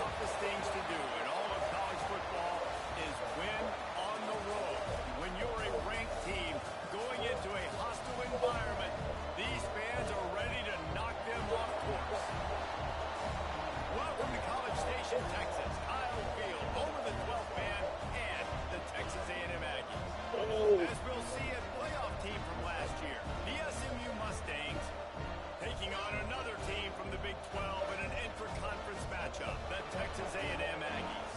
toughest things to do in all of college football is win on the road. When you're a ranked team going into a hostile environment, these fans are ready to knock them off course. Welcome to College Station, Texas. Kyle Field over the 12th man and the Texas A&M Aggies. As we'll see, a playoff team from last year, the SMU Mustangs, taking on another team from the Big 12 in an intra-conference matchup, the Texas A&M Aggies.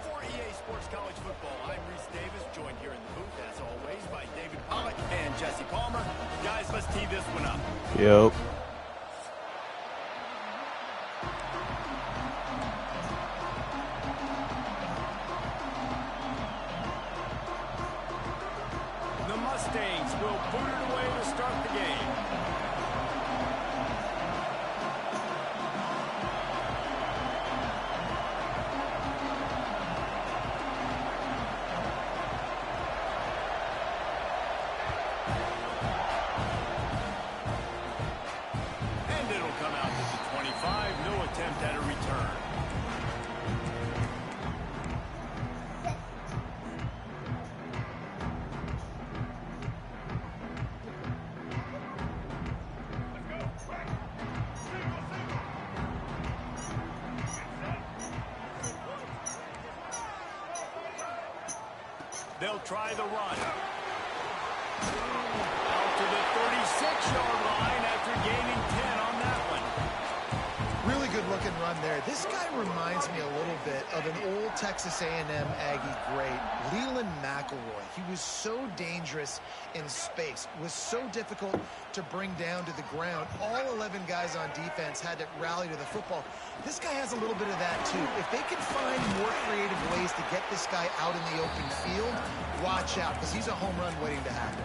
For EA Sports College Football, I'm Reese Davis, joined here in the booth, as always, by David Pollack and Jesse Palmer. Guys, let's tee this one up. Yep. The Mustangs will boot it away to start the game. And it'll come out to the 25. No attempt at a return. They'll try the run. Out to the 36-yard line after gaining 10 on that one. Really good looking run there. This guy reminds me a little bit of an old Texas A&M Aggie great, Leland McElroy. He was so dangerous in space, was so difficult to bring down to the ground. All 11 guys on defense had to rally to the football. This guy has a little bit of that too. If they can find more creative ways to get this guy out in the open field, watch out, because he's a home run waiting to happen.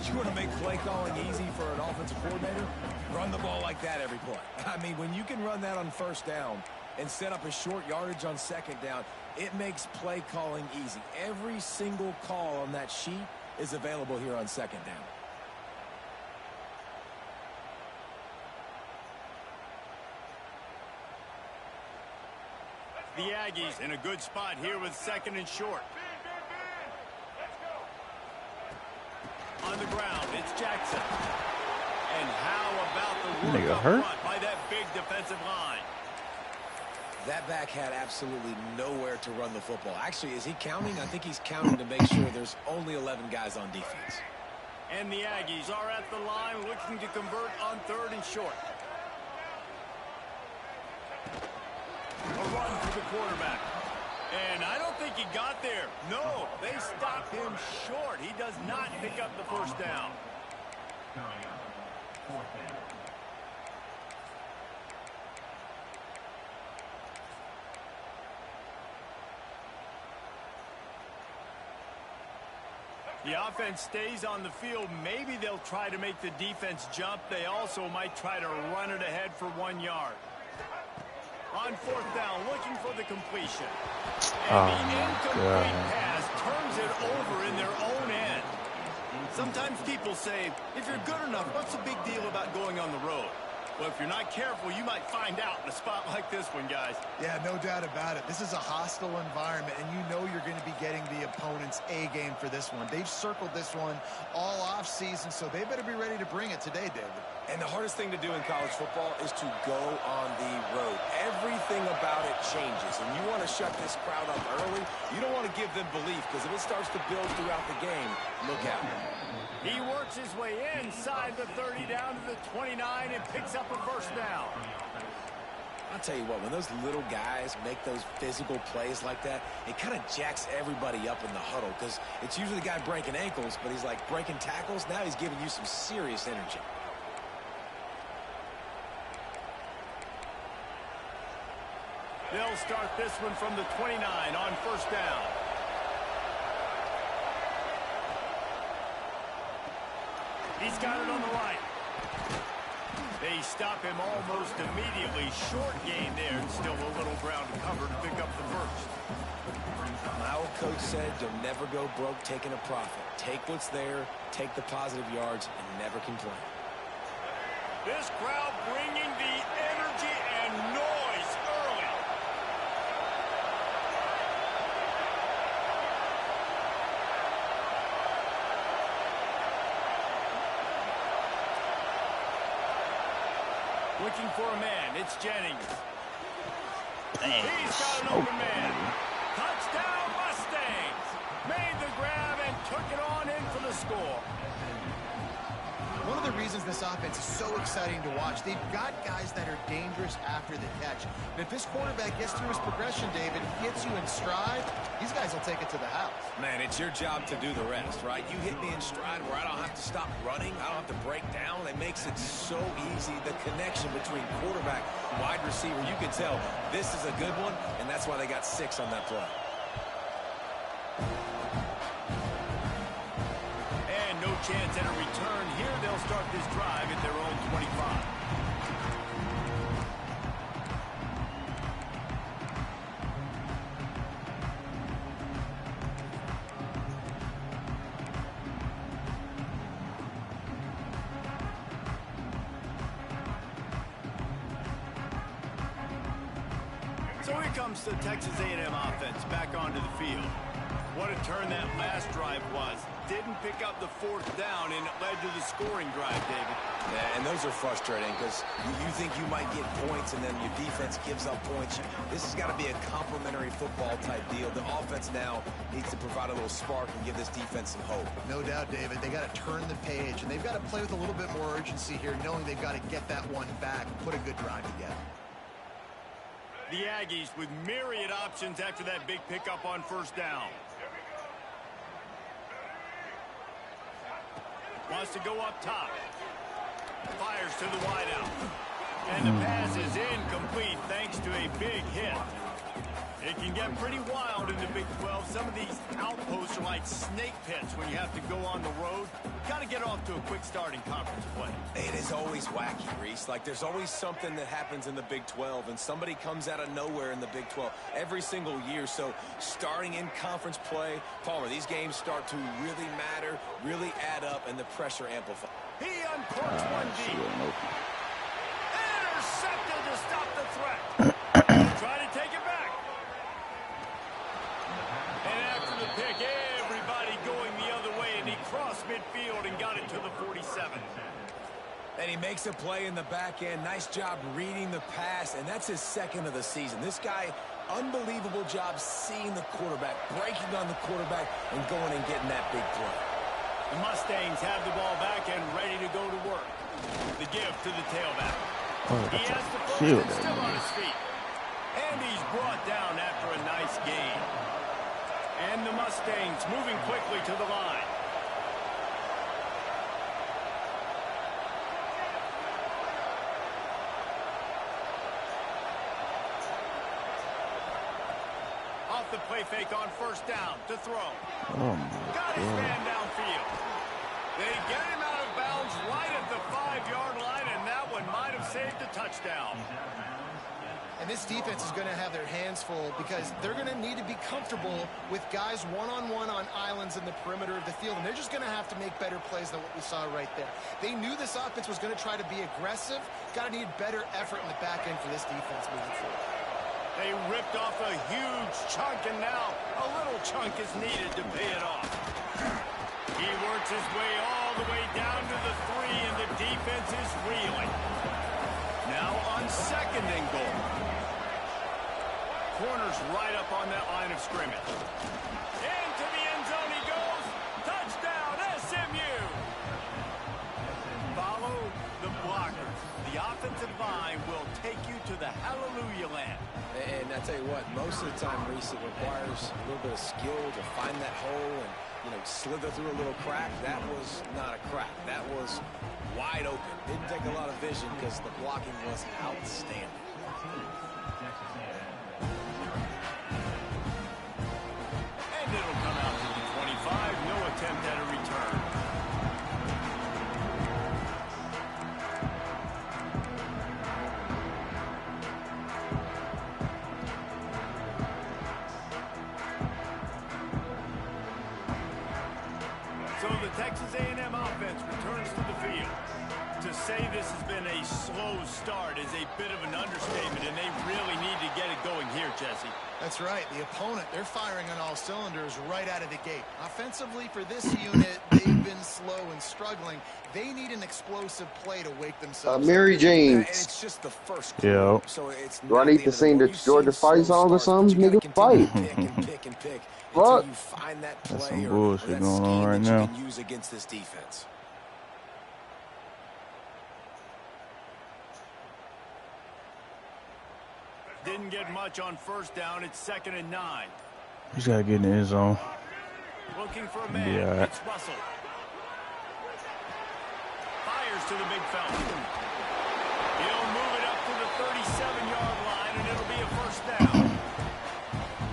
You want to make play calling easy for an offensive coordinator? Run the ball like that every play. I mean, when you can run that on first down and set up a short yardage on second down, it makes play calling easy. Every single call on that sheet is available here on second down. The Aggies in a good spot here with second and short. On the ground, it's Jackson. And how about the work up front by that big defensive line? That back had absolutely nowhere to run the football. Actually, is he counting? I think he's counting to make sure there's only 11 guys on defense. And the Aggies are at the line looking to convert on third and short. A run for the quarterback. And I don't think he got there. No, they stopped him short. He does not pick up the first down. The offense stays on the field. Maybe they'll try to make the defense jump. They also might try to run it ahead for 1 yard. On fourth down, looking for the completion. And the incomplete pass turns it over in their own end. Sometimes people say, if you're good enough, what's the big deal about going on the road? Well, if you're not careful, you might find out in a spot like this one, guys. Yeah, no doubt about it. This is a hostile environment, and you know you're going to be getting the opponent's A game for this one. They've circled this one all off season, so they better be ready to bring it today, David. And the hardest thing to do in college football is to go on the road. Everything about it changes, and you want to shut this crowd up early. You don't want to give them belief, because if it starts to build throughout the game, look out. He works his way inside the 30 down to the 29 and picks up a first down. I'll tell you what, when those little guys make those physical plays like that, it kind of jacks everybody up in the huddle, because it's usually the guy breaking ankles, but he's like breaking tackles. Now he's giving you some serious energy. They'll start this one from the 29 on first down. He's got it on the right. They stop him almost immediately. Short gain there, and still a little ground to cover to pick up the first. My old coach said you'll never go broke taking a profit. Take what's there, take the positive yards, and never complain. This crowd bringing the energy and noise early. looking for a man. It's Jennings. Dang, He's got an open man. Touchdown, Mustangs. Made the grab and took it on in for the score. One of the reasons this offense is so exciting to watch, they've got guys that are dangerous after the catch. And if this quarterback gets through his progression, David, gets you in stride, these guys will take it to the house. Man, it's your job to do the rest, right? You hit me in stride where I don't have to stop running. I don't have to break down. It makes it so easy. The connection between quarterback, wide receiver, you can tell this is a good one, and that's why they got 6 on that play. No chance at a return here. They'll start this drive at their own 25. So here comes the Texas A&M offense back onto the field. What a turn that last drive was. Didn't pick up the 4th down, and it led to the scoring drive, David. Yeah, and those are frustrating because you think you might get points, and then your defense gives up points. This has got to be a complementary football type deal. The offense now needs to provide a little spark and give this defense some hope. No doubt, David. They got to turn the page, and they've got to play with a little bit more urgency here, knowing they've got to get that one back and put a good drive together. The Aggies with myriad options after that big pickup on 1st down. Wants to go up top. Fires to the wideout. And the pass is incomplete thanks to a big hit. It can get pretty wild in the Big 12. Some of these outposts are like snake pits when you have to go on the road. Got to get off to a quick start in conference play. It is always wacky, Reese. Like, there's always something that happens in the Big 12, and somebody comes out of nowhere in the Big 12 every single year. So, starting in conference play, Palmer, these games start to really matter, really add up, and the pressure amplifies. He uncorks one deep. Intercepted to stop the threat. Try to take it back. And after the pick, everybody going the other way, and he crossed midfield and got it to the 47. And he makes a play in the back end. Nice job reading the pass, and that's his 2nd of the season. This guy, unbelievable job seeing the quarterback, breaking on the quarterback, and going and getting that big play. The Mustangs have the ball back and ready to go to work. The give to the tailback. He has the first and still on his feet. And he's brought down after a nice gain. And the Mustangs moving quickly to the line. Off the play fake on 1st down to throw. Got his man downfield. They get him out of bounds right at the 5-yard line, and that one might have saved a touchdown. And this defense is going to have their hands full because they're going to need to be comfortable with guys one-on-one on islands in the perimeter of the field, and they're just going to have to make better plays than what we saw right there. They knew this offense was going to try to be aggressive. Got to need better effort in the back end for this defense moving forward. They ripped off a huge chunk, and now a little chunk is needed to pay it off. He works his way all the way down to the 3, and the defense is reeling. Now on 2nd and goal. Corner's right up on that line of scrimmage. Into the end zone he goes. Touchdown, SMU. Follow the blockers. The offensive line will take you to the hallelujah land. And I tell you what, most of the time, Reese, it requires a little bit of skill to find that hole and, slither through a little crack. That was not a crack. That was wide open. Didn't take a lot of vision because the blocking was outstanding. And it'll come out to the 25. No attempt at a return. So the Texas A&M offense returns to the field. To say this has been a slow start is a bit of an understatement, and they really need to get it going here, Jesse. That's right. The opponent, they're firing on all cylinders right out of the gate. Offensively, for this unit, they've been slow and struggling. They need an explosive play to wake themselves up. Mary James. And it's just the first Yeah. quarter, so it's Do I not need the to end of sing the the world. Georgia fight song or something? Nigga, fight. Pick and pick and pick What? until you find that That's play some or bullshit that going on scheme right that now. you can use against this defense. Didn't get much on first down. It's 2nd and 9. He's got to get in the end zone. Looking for a man. Be all right. It's Russell. Fires to the big fella. He'll move it up to the 37-yard line, and it'll be a first down.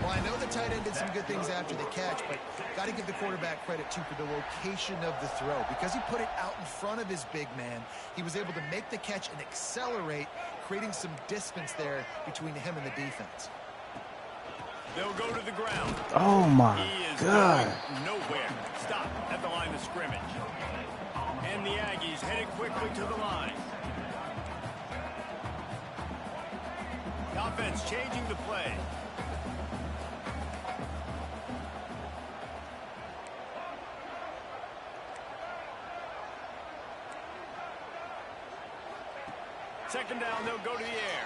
Well, I know the tight end did some good things after the catch, but got to give the quarterback credit, too, for the location of the throw. Because he put it out in front of his big man, he was able to make the catch and accelerate, creating some distance there between him and the defense. They'll go to the ground. Oh, my He is God. going nowhere. Stop at the line of scrimmage. And the Aggies headed quickly to the line. The offense changing the play. Second down, they'll go to the air.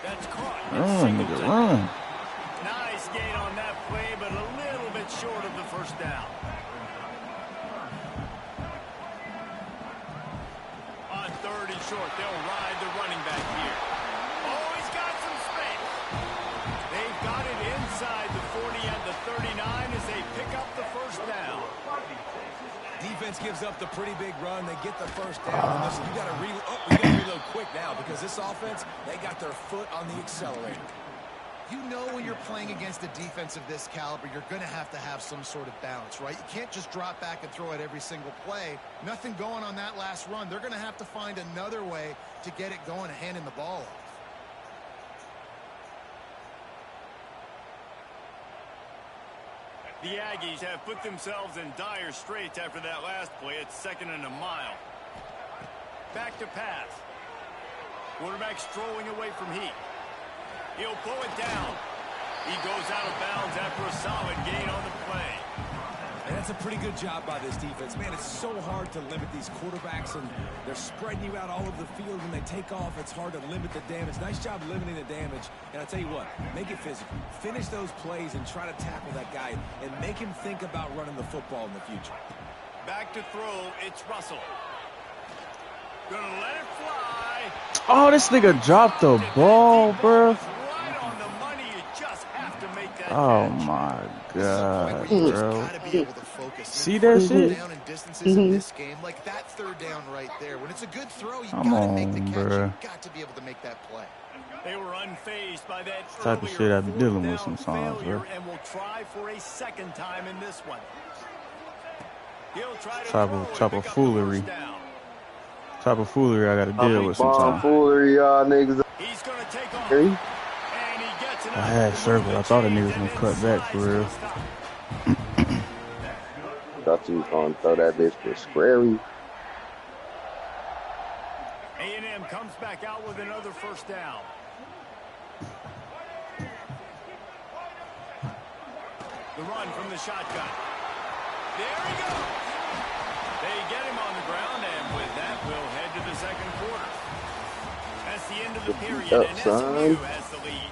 That's caught. Nigga, run. Nice gain on that play, but a little bit short of the first down. On 3rd and short, they'll ride the running back here. Oh, he's got some space. They've got it inside the 40 and the 39 as they pick up the first down. Defense gives up the pretty big run. They get the first down. And listen, you got to reload quick now because this offense, they got their foot on the accelerator. You know when you're playing against a defense of this caliber, you're going to have some sort of balance, right? You can't just drop back and throw it every single play. Nothing going on that last run. They're going to have to find another way to get it going and handing the ball off. The Aggies have put themselves in dire straits after that last play. It's 2nd and a mile. Back to pass. Quarterback strolling away from heat. He'll pull it down. He goes out of bounds after a solid gain on the play. And that's a pretty good job by this defense. Man, it's so hard to limit these quarterbacks, and they're spreading you out all over the field. When they take off, it's hard to limit the damage. Nice job limiting the damage. And I tell you what, make it physical. Finish those plays and try to tackle that guy and make him think about running the football in the future. Back to throw, it's Russell. Gonna let it fly. Oh, this nigga dropped the ball, bro. Right on the money. You just have to make that Oh, catch. my This is the point God, where you just bro. gotta be able to focus. See that Third shit? down and distances in this game, like that third down right there. When it's a good throw, you Come gotta make the on, catch. bruh. You got to be able to make that play. They were unfazed by that Type of earlier shit I be fourth dealing with down sometimes, failure, bro. and will try for a second time in this one. He'll try to Type throw of- and type pick of up the foolery. first down. Type of foolery I got to deal with Bomb sometimes. foolery, y'all niggas. He's going to take off. Hey. And he gets enough I had to circle. move I thought the chains niggas gonna and cut back for inside real. to stop. Thought you was gonna throw that bitch for Scrary. A&M comes back out with another first down. The run from the shotgun. There he goes. They get him on the ground, and with that, we'll head to the second quarter. That's the end of the period, Up, and son. SMU has the lead.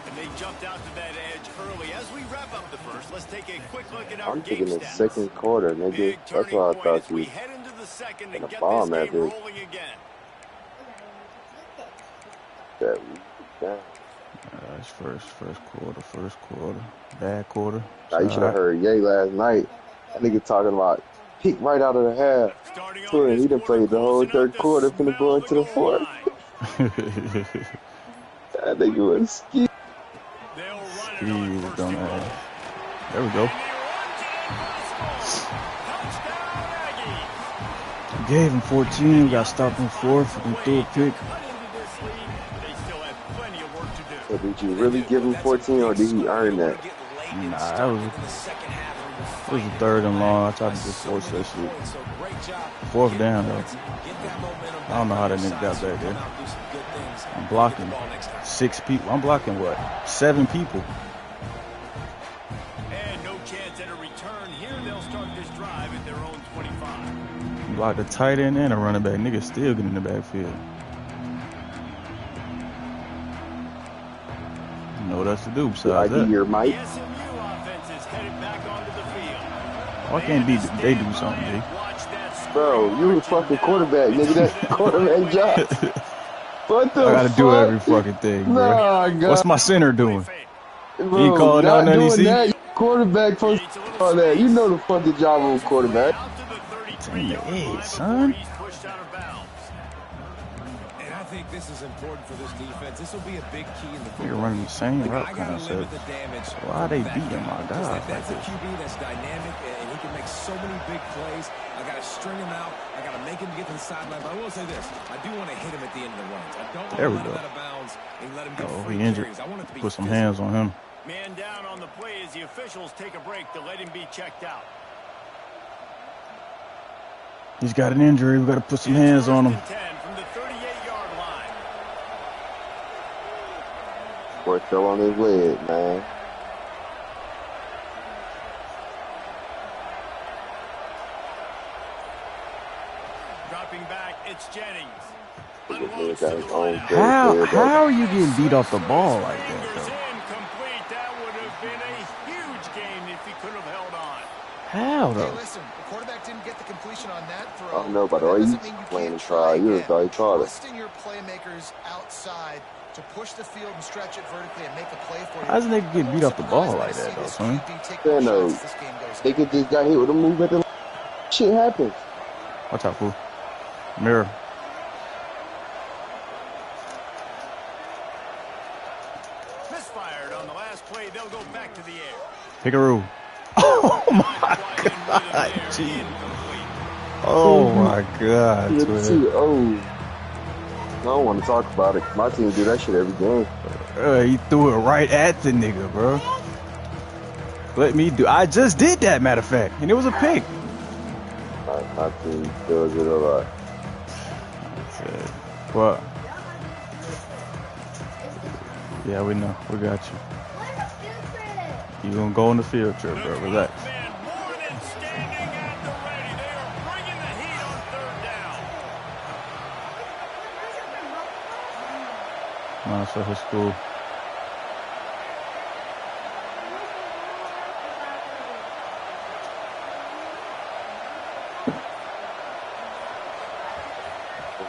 And they jumped out to that edge early. As we wrap up the first, let's take a quick look at our I'm game thinking the stats. second quarter, nigga. Big That's turning what I point thought as you we was head into the second gonna and get bomb this that game bitch. rolling again. that down. It's first quarter. Bad quarter. Now, you should have heard Ye last night. That nigga talking about peek right out of the half. Starting off Swear, this he done quarter, played the whole closing out third to quarter, finna smell go into the goal fourth. line. That nigga was ski. They'll run it He on is first gonna and goal. have. There we go. And he runs it impossible. Touchdown, Aggies. Gave him 14. Got stopped on fourth and threw a pick. Cut into this lead, but they still have plenty of work to do. So did you really give him 14 or did he earn that? Nah, that was the third and long. I tried to just force that shit. Fourth down though. I don't know how that nigga got back there. I'm blocking 6 people. I'm blocking what? 7 people. And no chance at a return here. They'll start this drive at their own 25. Block the tight end and a running back. Niggas still getting in the backfield. You know what else to do besides that. Your mic. The SMU offense is headed back onto the field. Why can't they do something, G? Bro, you the fucking quarterback, nigga. That's the quarterback job. What the I gotta fuck? do every fucking thing, bro. Nah, God. What's my center doing? Bro, He ain't calling out not nothing, doing see? that. Quarterback supposed to call that. You know the fucking job of a quarterback. Damn the edge, son. And I think this is important for this defense. This will be a big key in the They're football. running the same route I gotta limit concept. the damage. Why are they beating my guys like That's a this? QB that's dynamic and he can make so many big plays. I gotta string him out. I gotta make him get to the sideline. But I will say this: I do want to hit him at the end of the runs. I don't want There to we let him go. out of bounds and let him get Oh, free he injured. carries. I want it to be Put some physical. hands on him. Man down on the play as the officials take a break to let him be checked out. He's got an injury. We gotta put some hands on him. 10 from the 38-yard line. Boy fell on his leg, man. Dropping back, it's Jennings. He got his own How are you getting beat off the ball like that, Fingers though? incomplete. That would have been a huge game if he could have held on. How, Hey, though? listen, the quarterback didn't get the completion on that throw. I don't know, but that are you doesn't mean you playing can't try? You again. thought he caught it. Trusting your playmakers outside to push the field and stretch it vertically and make a play for you. How's a nigga get beat off the ball like that, though, son? Yeah, no. They could just got hit with a move at the shit happens. Watch out, fool. Mir. Misfired on the last play. They'll go back to the air. Pickaroo. Oh, my God. Gee. Oh, my God. Twitter. Oh. I don't want to talk about it. My team do that shit every game. He threw it right at the nigga, bro. Let me do. I just did that, matter of fact, and it was a pick. My team does it a lot. What? Yeah, we know. We got you. You gonna go on the field trip, bro. Relax. Man, more than standing at the ready. They are bringing the heat on third down. Nah, so his school.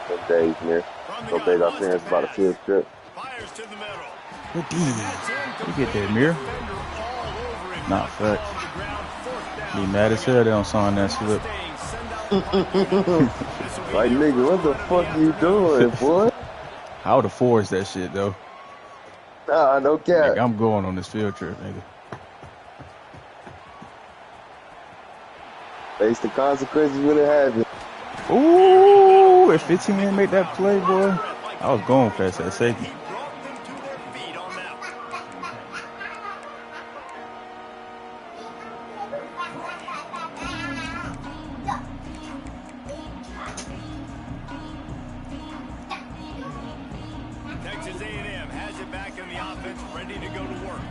Some days, man. So big our parents about a field trip. Fires to the middle. Good D. You get that, Mir. Not facts. Be mad as hell they don't sign that slip. Like, nigga, what the fuck you doing, boy? I would have forged that shit, though. Nah, no cap. Nigga, I'm going on this field trip, nigga. Face the consequences when it happens. Ooh, if 15 didn't make that play, boy, I was going past that safety. Texas A&M has it back in the offense, ready to go to work.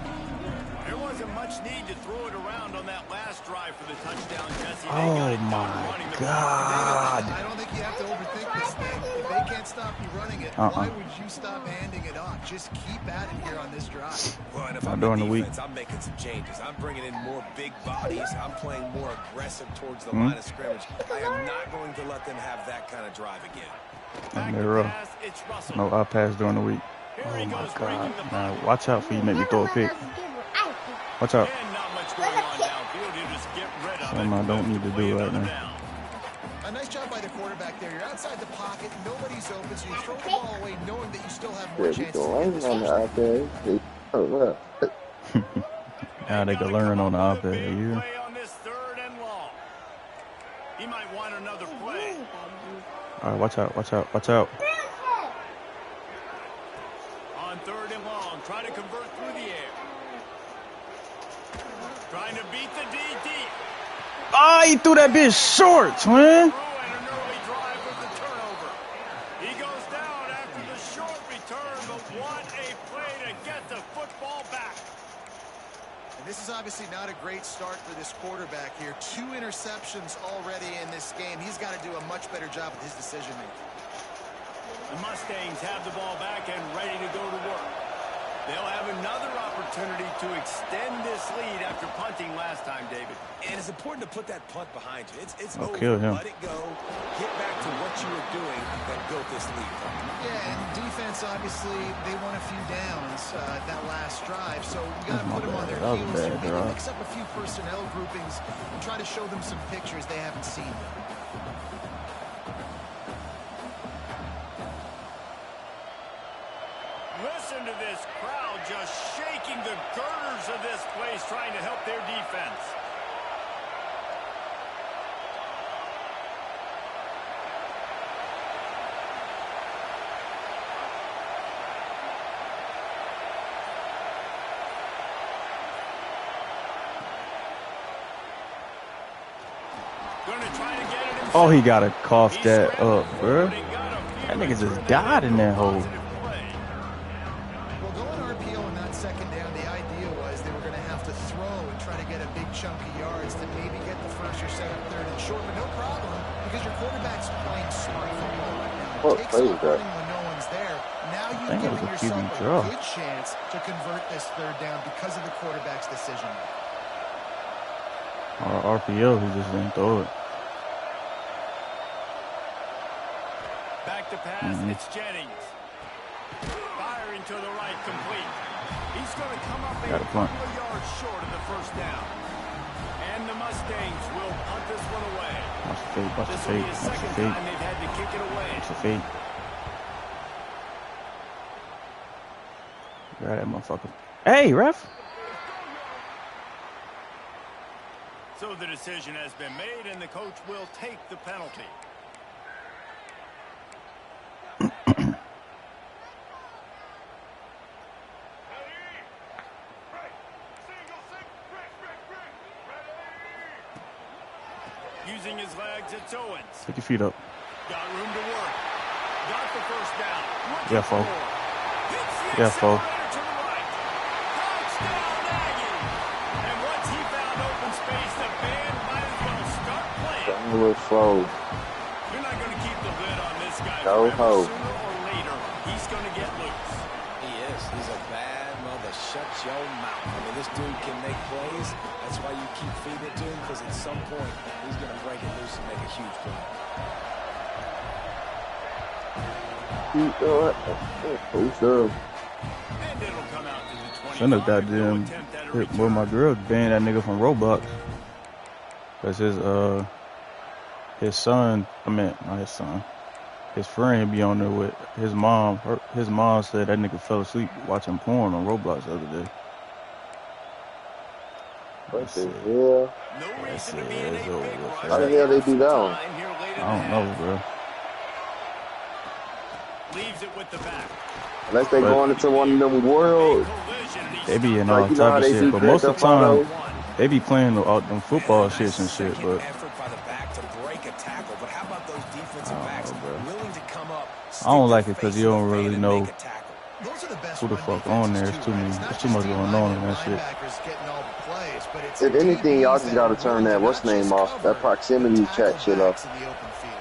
There wasn't much need to throw it around on that last drive for the touchdown, Jesse. Oh, my God. I don't think you have to overthink this thing. If they can't stop you running it, why would you stop handing it off? Just keep at it here on this drive. Well, and if Not I'm during the the week. defense, I'm making some changes. I'm bringing in more big bodies. I'm playing more aggressive towards the line of scrimmage. I am not going to let them have that kind of drive again. I'm there, no, I passed during the week. Oh, my God. Now, watch out for you make me throw a pick. Watch out. Something I don't need to do right now. A nice job by the quarterback there. You're outside the pocket. Nobody's open, so you throw the ball away knowing that you still have more chances. On the iPad. Oh, well. Now they can learn on the iPad, you. He might want another play. All right, watch out, watch out, watch out. On third and long, trying to convert through the air. Trying to beat the DD. Ah, he threw that bitch short, twin. An early drive with the turnover. He goes down after the short return. but what a play to get the football back. And this is obviously not a great start for this quarterback here. 2 interceptions already in this game. He's got to do a much better job with his decision-making. The Mustangs have the ball back and ready to go to work. They'll have another opportunity to extend this lead after punting last time, David. And it's important to put that punt behind you. It's I'll over. kill him. Let it go. Get back to what you were doing that built this lead. Yeah, and defense, obviously, they won a few downs that last drive, so we got to put them on their heels here. Maybe mix up a few personnel groupings and try to show them some pictures they haven't seen yet. Listen to this crowd just shaking the girders of this place, trying to help their defense. Gonna try to get it himself. Oh, he gotta cough that up, bro. That nigga just died in that hole. Chunk of yards to maybe get the first or second, third, and short, but no problem because your quarterback's playing smart football right now. What Takes play off is that? running when no one's there. Now you've I think it given was a yourself QB a draw. good chance to convert this third down because of the quarterback's decision. Or RPO, he just didn't throw it. Back to pass, it's Jennings. Firing to the right, complete. He's going to come up a couple of yards short of the first down. And the Mustangs will punt this one away. This will be the second time they've had to kick it away. Watch the feet. Grab that motherfucker. Hey, ref. So the decision has been made, and the coach will take the penalty. Using his legs, it's Owens. Take your feet up. Got room to work. Got the first down. Yeah, fool. Yeah, fool. To the right. Touchdown, Aggie. And once he found open space, the band might as well start playing. You're not going to keep the lid on this guy. No ho. Sooner or later, he's going to get loose. He is. He's a bad mother. Shut your mouth. I mean, this dude can make plays. That's why you keep feeding it to him, because at some point, he's going to break it loose and make a huge play. And it'll come out to the 25. Shouldn't have goddamn hit where my girl banned that nigga from Roblox. Cause his son, not his son, his friend be on there with his mom. His mom said that nigga fell asleep watching porn on Roblox the other day. What the hell? No reason to be in a big rush. How the hell they do that one? I don't know, bro. Leaves it with the back. Unless they going into one of them world. They be in all Like, you know how type of they shit, do but most of the Grand time Theft they be playing all them football shits and shit. But Effort by the back to break a tackle, but how about those defensive backs willing to come up? I don't like it because you don't really know Those are the best who the run fuck on there. defenses, It's too many. It's not There's too just much the going on in that shit. linebackers getting all the plays, but it's If anything, y'all just DBs gotta that turn that will what's not name just off, cover, that proximity but check tackle shit backs off. in the open field.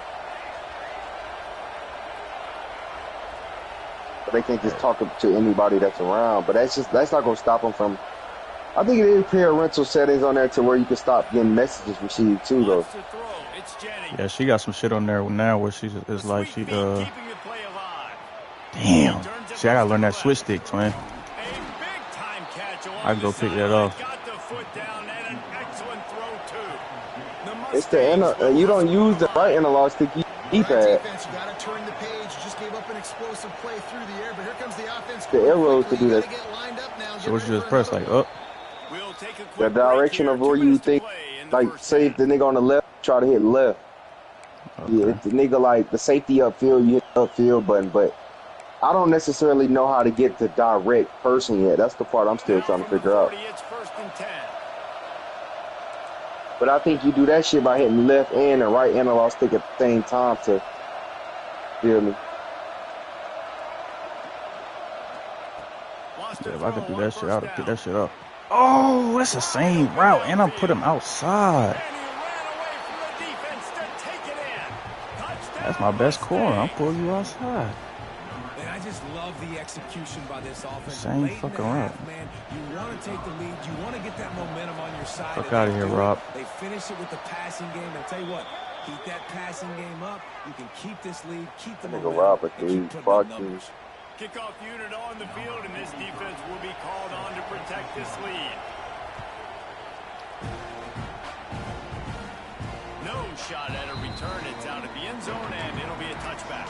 But they can't just talk to anybody that's around. But that's not gonna stop them from. I think it is parental settings on there to where you can stop getting messages received too, though. Yeah, she got some shit on there now where she's it's like she Keeping the play alive. damn. See, I gotta learn that switch stick, twin. I can go pick that off. Got the foot down and an excellent throw too. It's the you don't use the right analog stick, you keypad. Defense, you got to turn the page. Just gave up an explosive play through the air, but here comes the offense. The arrows to do that. So what you just press like up? We'll take a The quick direction break of here. where 2 you minutes to think, play in the like, first say if half. the nigga on the left, try to hit left. Yeah, if the nigga like the safety upfield, you hit the upfield button, but I don't necessarily know how to get the direct person yet. That's the part I'm still trying to figure out. It's 1st and 10. But I think you do that shit by hitting left and the right analog stick at the same time to feel me. Yeah, if I could do that shit, I would have picked that shit up. Oh, that's the same route, and I put him outside. That's my best corner. I'll pull you outside. And I just love the execution by this offense. Same fucking route. Man, you want to take the lead. You want to get that momentum on your side. Fuck out of here, Rob. They finish it with the passing game. And tell you what, keep that passing game up. You can keep this lead, keep the momentum. Robert, numbers. Kickoff unit on the field, and this defense will be called on to protect this lead. No shot at a return. It's out of the end zone, and it'll be a touchback.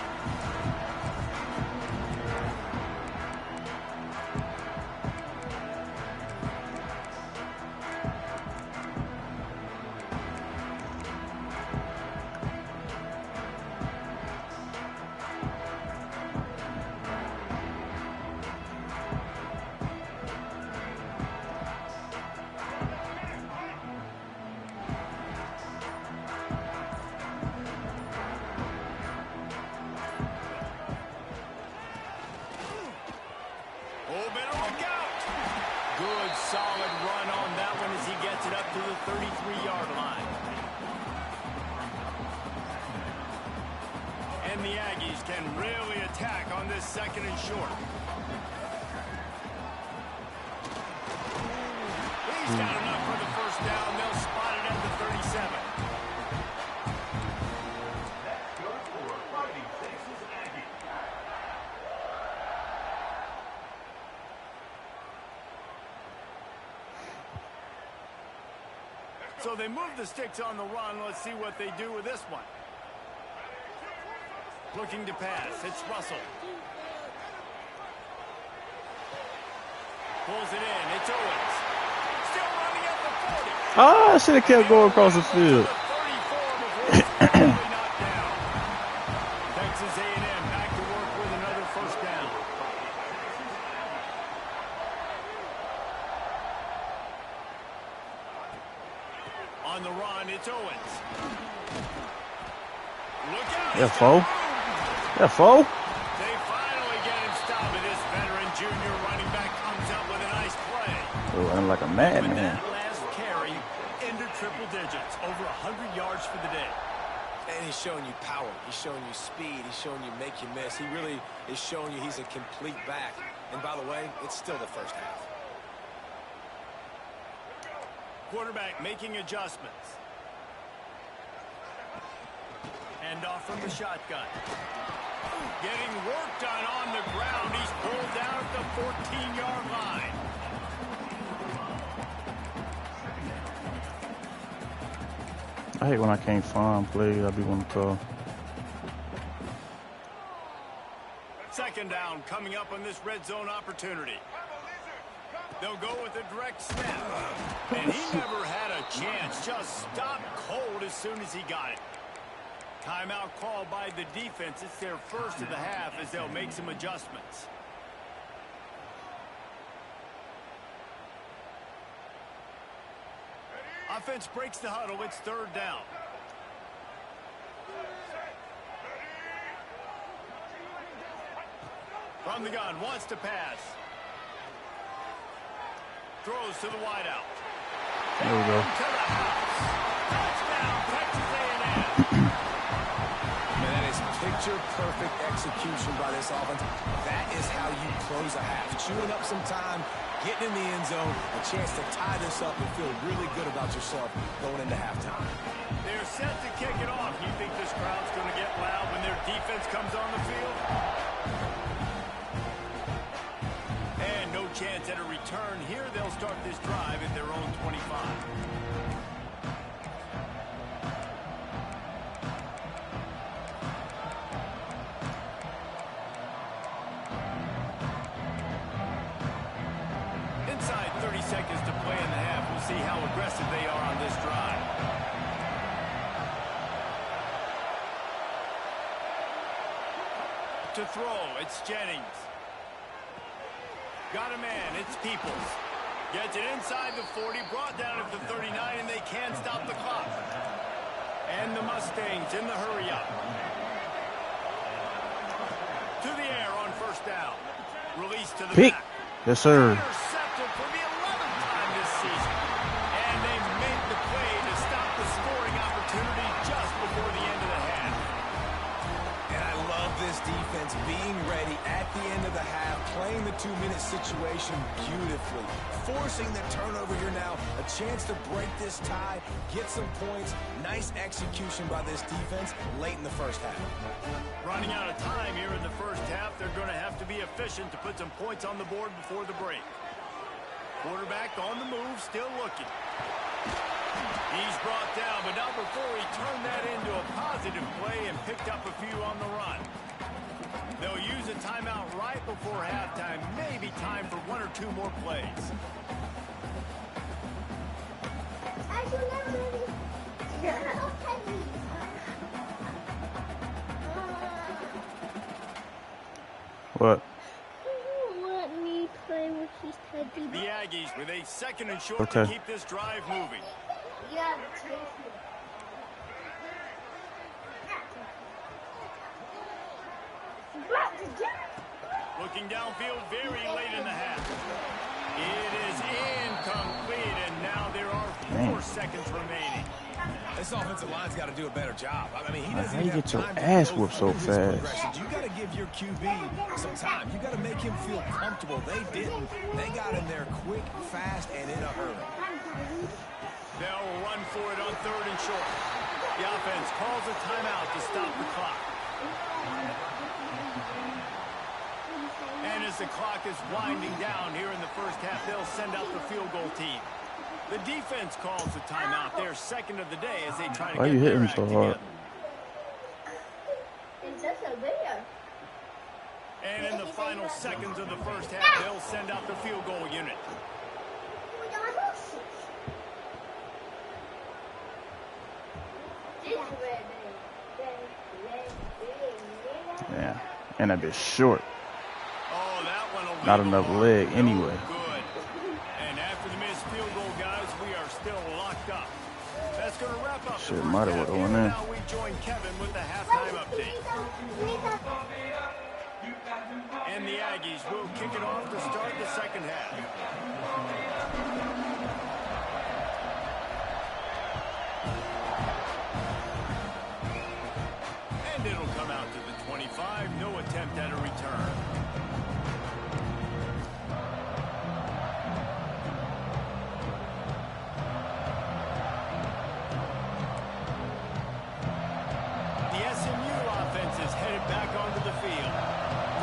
Good, solid run on that one as he gets it up to the 33-yard line. And the Aggies can really attack on this second and short. He's got enough for the first down. They'll spot it at the 37. So they move the sticks on the run. Let's see what they do with this one. Looking to pass. It's Russell. Pulls it in. It's Owens. Still running at the 40. Ah, I should have kept going across the field. Texas A&M back to work with another first down. On the run, it's Owens. Look out. Yeah, foe. Yeah, foe. They finally get him stopped. This veteran junior running back comes up with a nice play. Oh, I'm like a madman. That last carry into triple digits. Over 100 yards for the day. And he's showing you power. He's showing you speed. He's showing you make you miss. He really is showing you he's a complete back. And by the way, it's still the first half. Quarterback making adjustments. Hand off from the shotgun. Getting work done on the ground. He's pulled down at the 14-yard line. I hate when I can't find plays. I be wanting to call. Second down coming up on this red zone opportunity. They'll go with a direct snap. And he never had a chance. Just stopped cold as soon as he got it. Timeout called by the defense. It's their first of the half as they'll make some adjustments. Offense breaks the huddle. It's third down. From the gun, wants to pass. Throws to the wideout. There we go. Touchdown, Texas A&M. Man, that is picture-perfect execution by this offense. That is how you close a half. Chewing up some time, getting in the end zone, a chance to tie this up and feel really good about yourself going into halftime. They're set to kick it off. You think this crowd's going to get loud when their defense comes on the field? And no chance at a return here. They'll start this drive at their own 25. Inside 30 seconds to play in the half. We'll see how aggressive they are on this drive. To throw, it's Jennings. Got a man, it's Peoples. Gets it inside the 40, brought down at the 39, and they can't stop the clock. And the Mustangs in the hurry-up. To the air on first down. Release to the back. Yes, sir. Intercepted for the 11th time this season. And they make the play to stop the scoring opportunity just before the end of the half. And I love this defense being ready at the end of the half, playing the 2-minute situation beautifully, forcing the turnover here now, a chance to break this tie, get some points. Nice execution by this defense late in the first half. Running out of time here in the first half, they're going to have to be efficient to put some points on the board before the break. Quarterback on the move, still looking. He's brought down, but not before he turned that into a positive play and picked up a few on the run. They'll use a timeout right before halftime. Maybe time for 1 or 2 more plays. What? Let me play with his teddy The bear. Aggies with a 2nd and short Okay. to keep this drive moving. Yeah, Looking downfield very late in the half. It is incomplete, and now there are 4 seconds remaining. This offensive line's got to do a better job. I mean, he How doesn't you even get have your time to ass go whooped so through his fast? progressions. You got to give your QB some time. You got to make him feel comfortable. They didn't. They got him there quick, fast, and in a hurry. They'll run for it on 3rd and short. The offense calls a timeout to stop the clock. And as the clock is winding down here in the first half, they'll send out the field goal team. The defense calls the timeout. Their 2nd of the day as they try to Why get you their hitting act so hard? together. And in the final seconds of the first half, they'll send out the field goal unit. Yeah. And that bitch short. Oh, that one will Not leave enough a mark. leg No anyway. good. And after the missed field goal, guys, we are still locked up. That's going to wrap up Shit, the first might have half. would've went Here in. now we join Kevin with the halftime update. And the Aggies will kick it off to start the second half. And it'll come out to the 25. No attempt at a return. The SMU offense is headed back onto the field.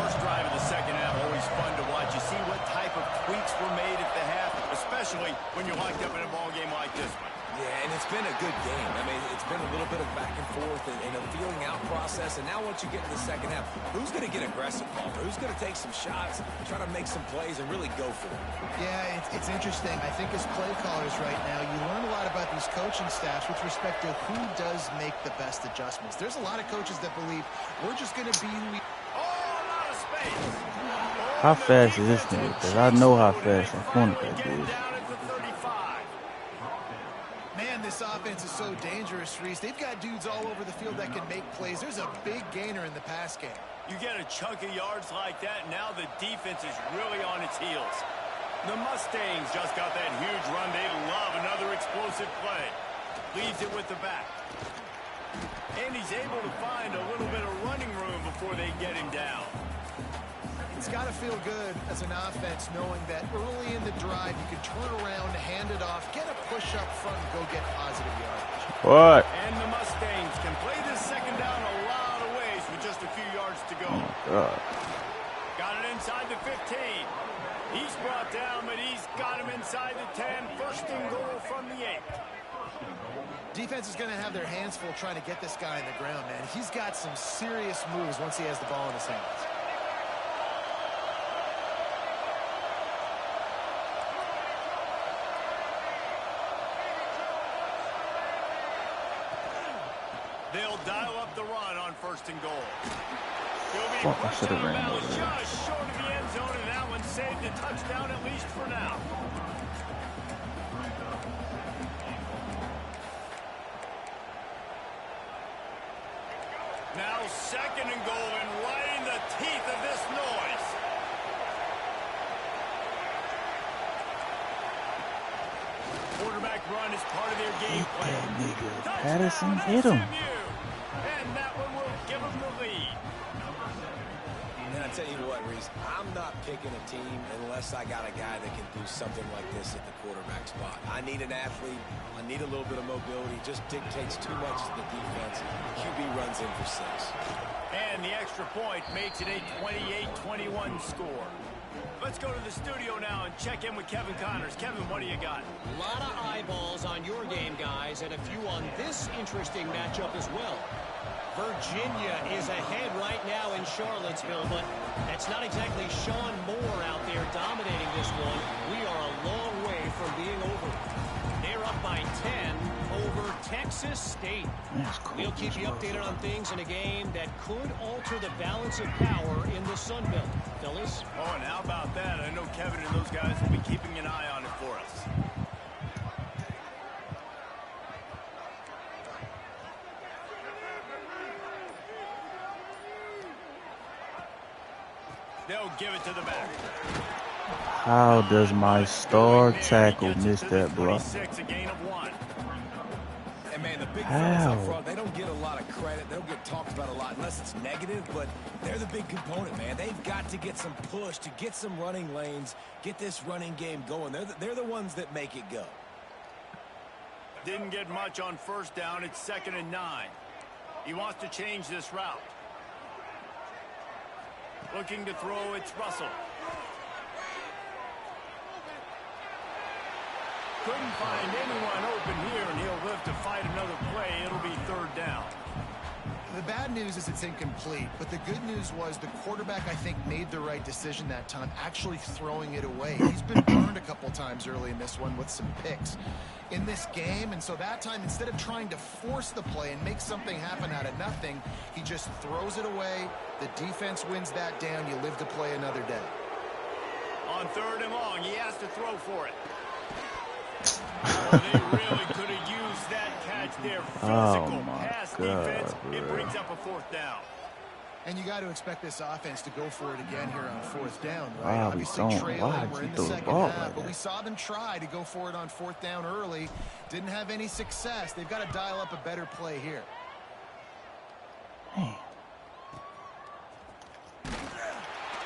First drive of the second half, always fun to watch. You see what type of tweaks were made at the half, especially when you're locked up in a ball game like this one. Yeah, and it's been a good game. I mean, it's been a little bit of back and forth and a feeling out process. And now once you get to the second half, who's going to get aggressive, Palmer? Who's going to take some shots, try to make some plays, and really go for it? Yeah, it's interesting. I think as play callers right now, you learn a lot about these coaching staffs with respect to who does make the best adjustments. There's a lot of coaches that believe we're just going to be who we... Oh, a lot of space. How fast is this nigga? Because I know how fast that cornerback Get is. down at the 35. Man, this offense is so dangerous, Reese. They've got dudes all over the field that can make plays. There's a big gainer in the pass game. You get a chunk of yards like that, now the defense is really on its heels. The Mustangs just got that huge run. They love another explosive play. Leaves it with the back. And he's able to find a little bit of running room before they get him down. It's got to feel good as an offense knowing that early in the drive you can turn around, hand it off, get a push up front, and go get positive yardage. What? And the Mustangs can play this second down a lot of ways with just a few yards to go. Oh, my God. Got it inside the 15. He's brought down, but he's got him inside the 10. First and goal from the 8. Defense is going to have their hands full trying to get this guy on the ground, man. He's got some serious moves once he has the ball in his hands. They'll dial up the run on first and goal. Fuck, I should have ran over there. Just short of the end zone, and that one saved a touchdown at least for now. Now second and goal, and right in the teeth of this noise. quarterback run is part of their game plan. That nigga Touchdown, Patterson hit him. SMU. And that one will give them the lead. And I tell you what, Reese, I'm not picking a team unless I got a guy that can do something like this at the quarterback spot. I need an athlete. I need a little bit of mobility. Just dictates too much to the defense. QB runs in for 6. And the extra point makes it a 28-21 score. Let's go to the studio now and check in with Kevin Connors. Kevin, what do you got? A lot of eyeballs on your game, guys, and a few on this interesting matchup as well. Virginia is ahead right now in Charlottesville, but that's not exactly Sean Moore out there dominating this one. We are a long way from being over. They're up by 10 over Texas State. We'll keep you updated on things in a game that could alter the balance of power in the Sun Belt. Fellas? Oh, and how about that? I know Kevin and those guys will be keeping an eye on it for us. They'll give it to the back. How does my star tackle miss that block? A gain of 1. And man, the big fellas up front, they don't get a lot of credit. They don't get talked about a lot unless it's negative, but they're the big component, man. They've got to get some push, to get some running lanes, get this running game going. They're the ones that make it go. Didn't get much on first down. It's 2nd and 9. He wants to change this route. Looking to throw, it's Russell. Couldn't find anyone open here, and he'll live to fight another play. It'll be 3rd down. The bad news is it's incomplete, but the good news was the quarterback, I think, made the right decision that time, actually throwing it away. He's been burned a couple times early in this one with some picks in this game, and so that time, instead of trying to force the play and make something happen out of nothing, he just throws it away. The defense wins that down. You live to play another day. On 3rd and long, he has to throw for it. Oh, they really could have used that catch there. Physical pass defense. It brings up a 4th down. And you got to expect this offense to go for it again here on 4th down, right? Wow, Obviously trailing, we're in the second half, but we saw them try to go for it on 4th down early. Didn't have any success. They've got to dial up a better play here.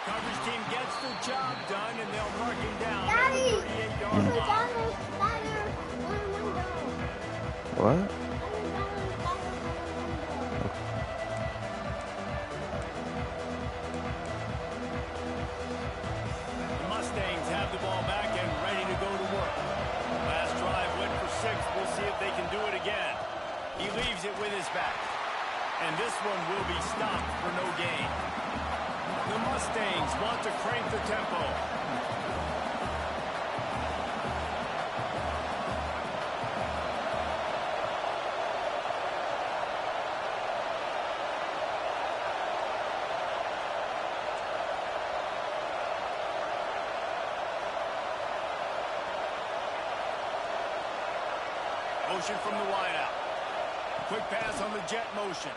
Coverage team gets the job done, and they'll mark him down. Daddy! 38-yard line. What? The Mustangs have the ball back and ready to go to work. Last drive went for 6. We'll see if they can do it again. He leaves it with his back. And this one will be stopped for no gain. The Mustangs want to crank the tempo. Motion from the wideout. Quick pass on the jet motion.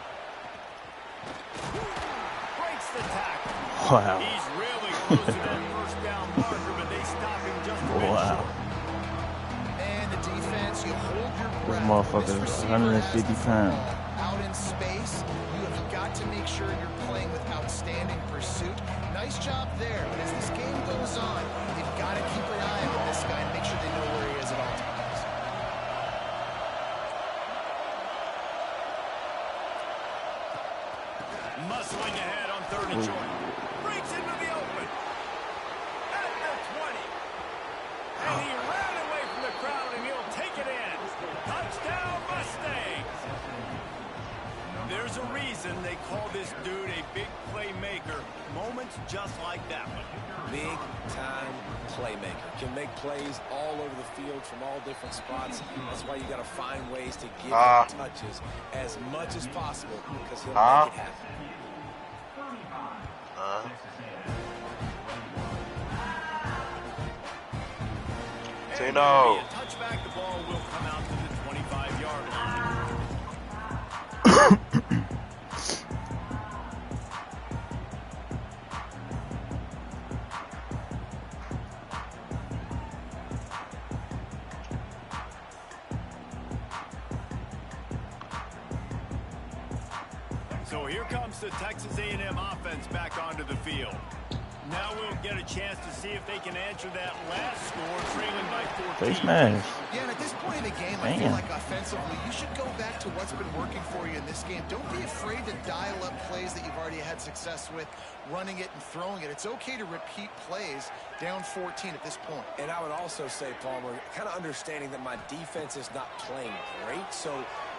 Breaks the tackle. Wow. He's really close to that 1st down marker, but they stop him just a bit Wow. short. And the defense, you hold your This breath. motherfucker is 150 pounds. Out in space, you have got to make sure you're playing with outstanding pursuit. Nice job there, but as this game goes on, you've got to keep an eye on this guy and make sure they know where he is at all times. Muscling ahead on 3rd and short. Breaks into the open. At the 20. And he ran away from the crowd, and he'll take it in. Touchdown, Mustangs. There's a reason they call this dude a big playmaker. Moments just like that one. Big-time playmaker. Can make plays all over the field from all different spots. That's why you got to find ways to give him touches as much as possible because he'll make it happen. Tino. Touchback, the ball will come out to the 25-yard line. So here comes the Texas A&M offense back onto the field. Now we'll get a chance to see if they can answer that last score, trailing by 14. Face mask. Yeah, and at this point in the game, I feel like offensively, you should go back to what's been working for you in this game. Don't be afraid to dial up plays that you've already had success with, running it and throwing it. It's okay to repeat plays down 14 at this point. And I would also say, Palmer, kind of understanding that my defense is not playing great. So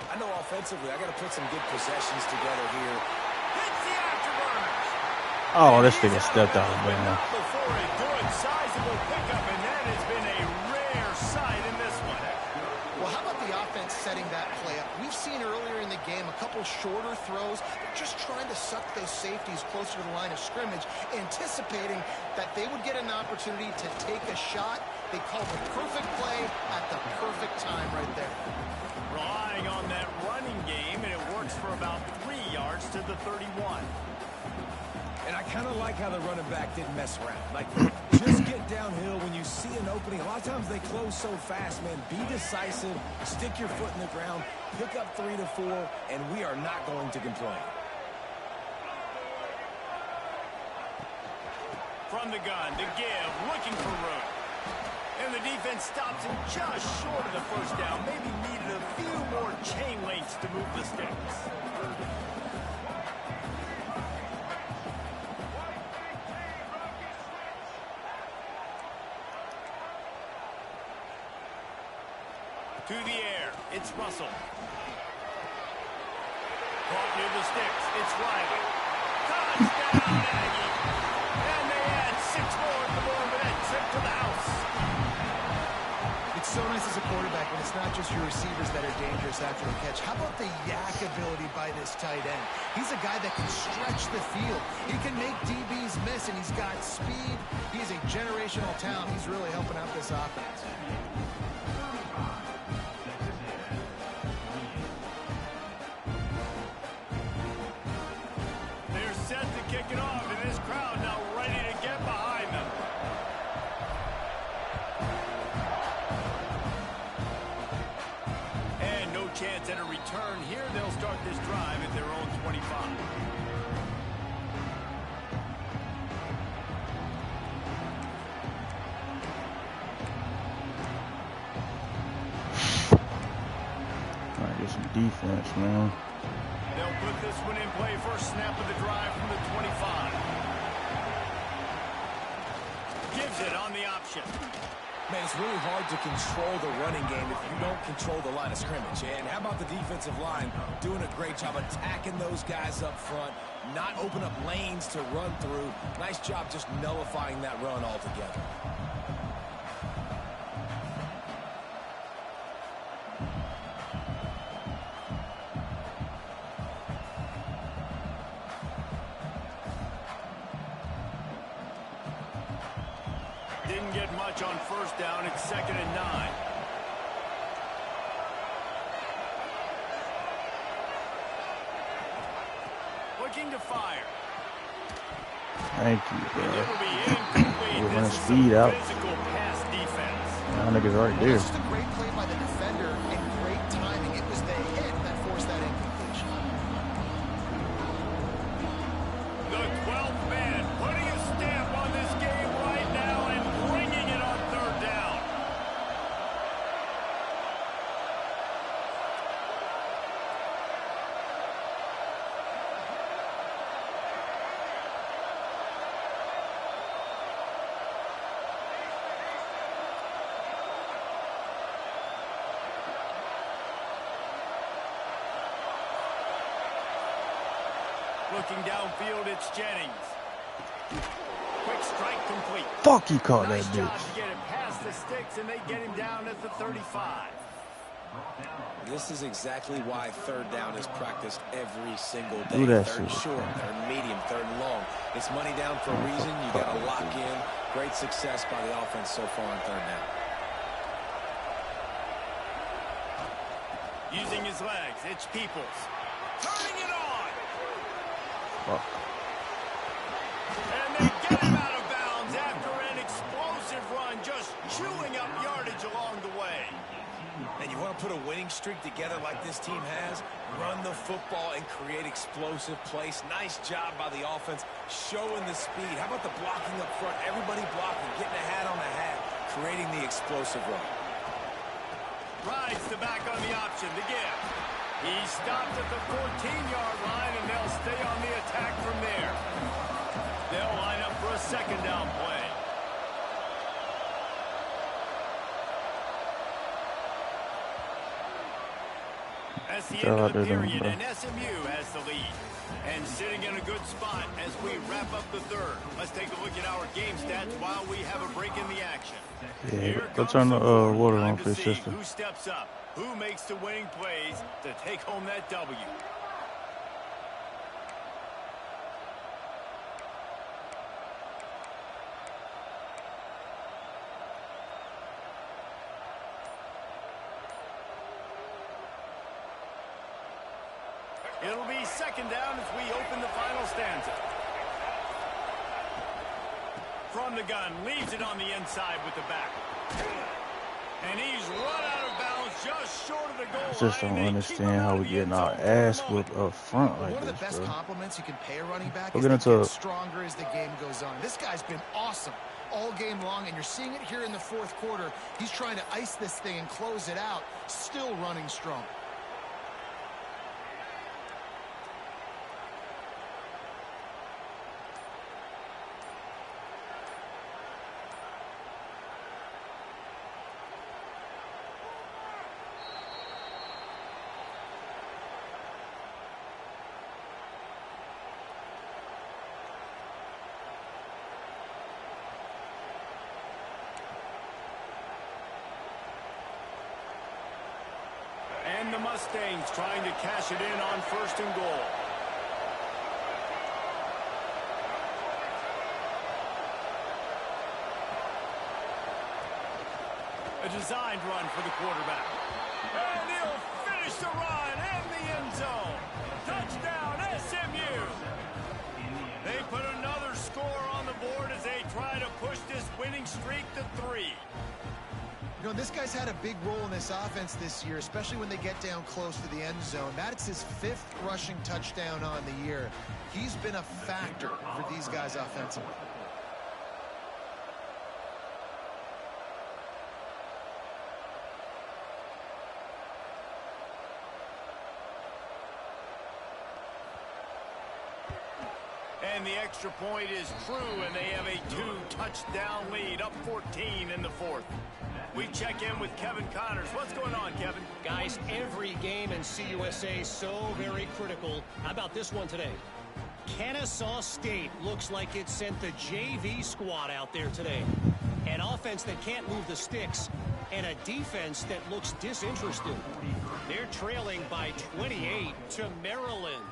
I know offensively, I got to put some good possessions together here. Hits the afterburners. Oh, this nigga stepped out of bounds. Before a good, sizable pickup, and that has been a rare sight in this one. Well, how about the offense setting that play up? We've seen earlier in the game a couple shorter throws. They're just trying to suck those safeties closer to the line of scrimmage, anticipating that they would get an opportunity to take a shot. They called the perfect play at the perfect time right there. Relying on that running game, and it works for about 3 yards to the 31. And I kind of like how the running back didn't mess around. Like, just get downhill when you see an opening. A lot of times they close so fast, man. Be decisive, stick your foot in the ground, pick up 3 to 4, and we are not going to complain. From the gun, the give, looking for room. And the defense stops him just short of the first down. Maybe needed a few more chain links to move the sticks. To the air, it's Russell. Caught near the sticks, it's Riley. Touchdown, Aggie! And they add 6 more to the board with that trip to the house. It's so nice as a quarterback when it's not just your receivers that are dangerous after the catch. How about the yak ability by this tight end? He's a guy that can stretch the field. He can make DBs miss, and he's got speed. He's a generational talent. He's really helping out this offense. Chance at a return here. They'll start this drive at their own 25. All right, get some defense, man. They'll put this one in play. First snap of the drive from the 25. Gives it on the option. Man, it's really hard to control the running game if you don't control the line of scrimmage. And how about the defensive line doing a great job attacking those guys up front, not open up lanes to run through. Nice job just nullifying that run altogether. Didn't get much on first down. It's 2nd and 9. Looking to fire. Thank you, bro. It'll be incomplete. We're running This is speed some out. physical pass defense. That nigga's right there. It's just a great play by the defender and great timing. It was the hit that forced that incompletion. The 12th man putting a stamp on this game right now and bringing it on 3rd down. Looking downfield, it's Jennings. Quick strike complete. Fuck, he caught that Nice job bitch. to get it past the sticks, and they get him down at the 35. This is exactly why 3rd down is practiced every single day. Do that 3rd shit. short, 3rd medium, 3rd long. It's money down for a reason. You got to lock in. Great success by the offense so far on 3rd down. Using his legs, it's Peoples. Turning it on. Fuck. And they get him out of bounds after an explosive run, just chewing up yardage along the way. And you want to put a winning streak together like this team has, run the football and create explosive plays. Nice job by the offense, showing the speed. How about the blocking up front? Everybody blocking, getting a hat on a hat, creating the explosive run. Rides the back on the option to give. He stopped at the 14-yard line, and they'll stay on the attack from there. They'll line up for a second down play. That's the end of the period, and SMU has the lead. And sitting in a good spot as we wrap up the third. Let's take a look at our game stats while we have a break in the action. Yeah, go turn the water on for your sister. Who steps up? Who makes the winning plays to take home that W? It'll be second down as we open the final stanza. From the gun, leaves it on the inside with the back. And he's run out of bounds just short of the goal line. I just don't understand how we getting our ass whooped up front like this, One of the best bro. compliments you can pay a running back We'll is get to into get stronger as the game goes on. This guy's been awesome all game long, and you're seeing it here in the fourth quarter. He's trying to ice this thing and close it out, still running strong. And the Mustangs trying to cash it in on first and goal. A designed run for the quarterback. And he'll finish the run in the end zone. Touchdown, SMU. They put another score on the board as they try to push this winning streak to 3. You know, this guy's had a big role in this offense this year, especially when they get down close to the end zone. That's his 5th rushing touchdown on the year. He's been a factor for these guys offensively. And the extra point is true, and they have a 2-touchdown lead, up 14 in the fourth. We check in with Kevin Connors. What's going on, Kevin? Guys, every game in CUSA so very critical. How about this one today? Kennesaw State looks like it sent the JV squad out there today. An offense that can't move the sticks, and a defense that looks disinterested. They're trailing by 28 to Maryland.